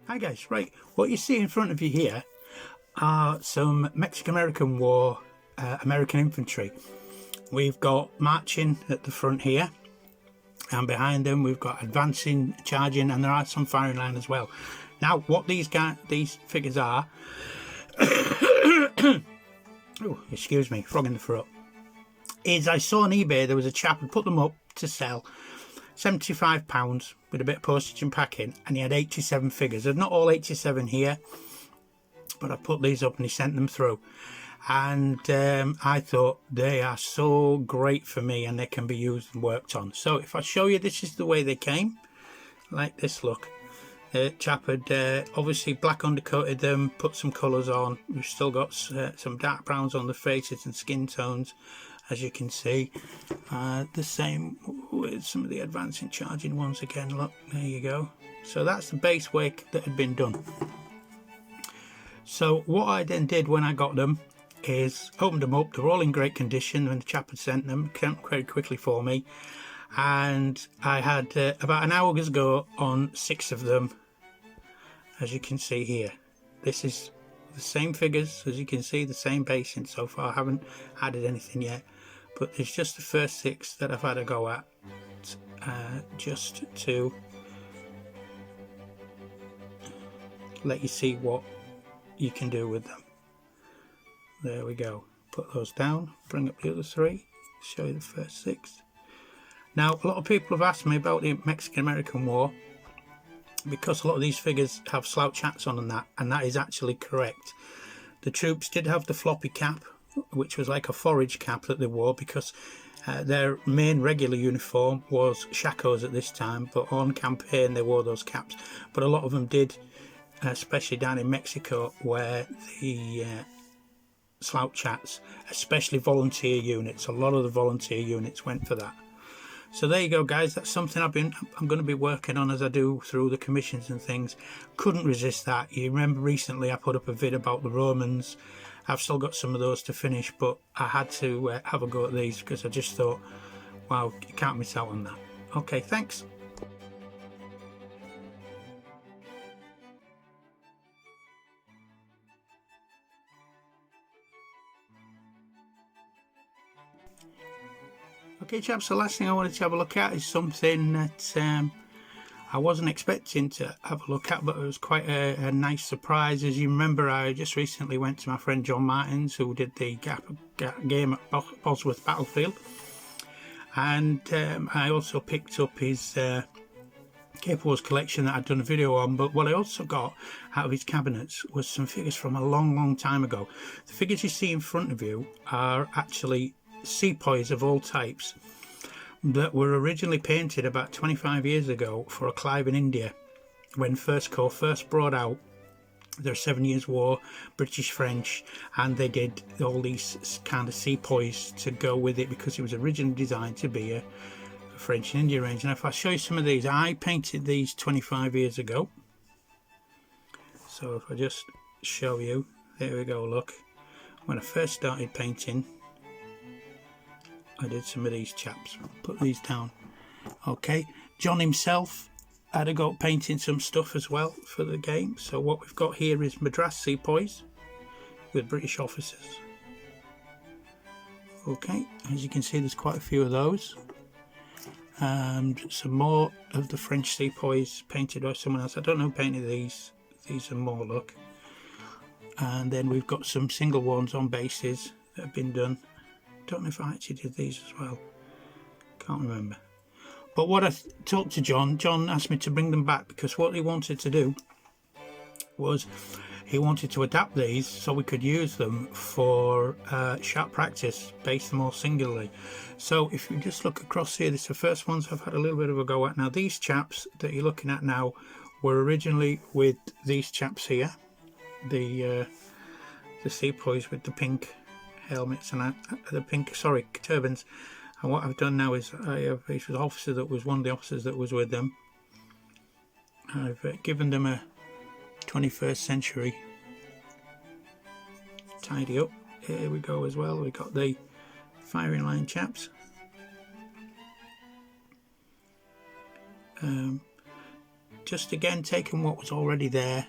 Hi guys, right, what you see in front of you here are some Mexican-American War American infantry. We've got marching at the front here, and behind them we've got advancing, charging, and there are some firing line as well. Now what these figures are oh, excuse me, frog in the throat, is I saw on eBay there was a chap who put them up to sell £75 with a bit of postage and packing, and he had 87 figures. There's not all 87 here, but I put these up and he sent them through, and I thought they are so great for me and they can be used and worked on. So if I show you, this is the way they came, like this. Look, chap had obviously black undercoated them, put some colours on. We've still got some dark browns on the faces and skin tones, as you can see. The same with some of the advancing charging ones again. Look, there you go. So that's the base wake that had been done. So what I then did when I got them is opened them up. They were all in great condition when the chap had sent them. Came very quickly for me, and I had about an hour's go on 6 of them, as you can see here. This is the same figures, as you can see, the same basing so far. I haven't added anything yet, but it's just the first 6 that I've had a go at, just to let you see what you can do with them. There we go. Put those down, bring up the other 3, show you the first 6. Now a lot of people have asked me about the Mexican-American War, because a lot of these figures have slouch hats on and that is actually correct. The troops did have the floppy cap, which was like a forage cap that they wore, because their main regular uniform was shakos at this time, but on campaign they wore those caps. But a lot of them did, especially down in Mexico, where the slouch hats, especially volunteer units. A lot of the volunteer units went for that. So there you go guys, that's something I'm going to be working on as I do through the commissions and things. Couldn't resist that. You remember recently I put up a vid about the Romans. I've still got some of those to finish, but I had to have a go at these because I just thought, wow, you can't miss out on that. Okay, thanks. Okay chaps, the last thing I wanted to have a look at is something that I wasn't expecting to have a look at, but it was quite a nice surprise. As you remember, I just recently went to my friend John Martins, who did the game at Bosworth Battlefield, and I also picked up his Cape Wars collection that I'd done a video on. But what I also got out of his cabinets was some figures from a long time ago. The figures you see in front of you are actually sepoys of all types that were originally painted about 25 years ago for a Clive in India, when First Corps first brought out their 7 Years' War, British, French, and they did all these kind of sepoys to go with it, because it was originally designed to be a French and India range. And if I show you some of these, I painted these 25 years ago. So if I just show you, there we go, look. When I first started painting, I did some of these chaps. Put these down. Okay, John himself had a go at painting some stuff as well for the game. So what we've got here is Madras sepoys with British officers. Okay, as you can see, there's quite a few of those. And some more of the French sepoys painted by someone else. I don't know who painted these. These are more, look. And then we've got some single ones on bases that have been done. Don't know if I actually did these as well, can't remember. But what I talked to John asked me to bring them back, because what he wanted to do was he wanted to adapt these so we could use them for sharp practice, base them all singularly. So if you just look across here, this is the first ones I've had a little bit of a go at. Now these chaps that you're looking at now were originally with these chaps here, the sepoys with the pink helmets and the pink, turbans. And what I've done now is I have this officer that was one of the officers that was with them. I've given them a 21st century tidy up. Here we go as well. We got the firing line chaps. just again taking what was already there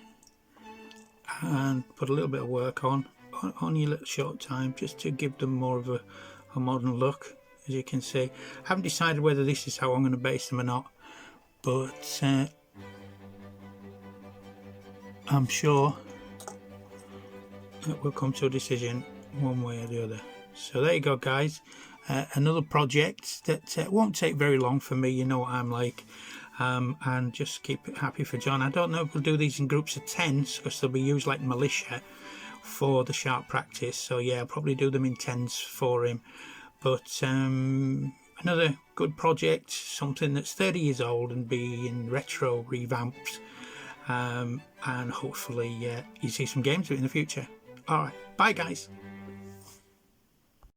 and put a little bit of work on your little short time, just to give them more of a modern look. As you can see, I haven't decided whether this is how I'm going to base them or not, but I'm sure that we'll come to a decision one way or the other. So there you go, guys. Another project that won't take very long for me, you know what I'm like, and just keep it happy for John. I don't know if we'll do these in groups of 10s, because they'll be used like militia for the sharp practice. So yeah, I'll probably do them in 10s for him. But another good project, something that's 30 years old and being retro revamped, and hopefully you see some games of it in the future. Alright, bye guys.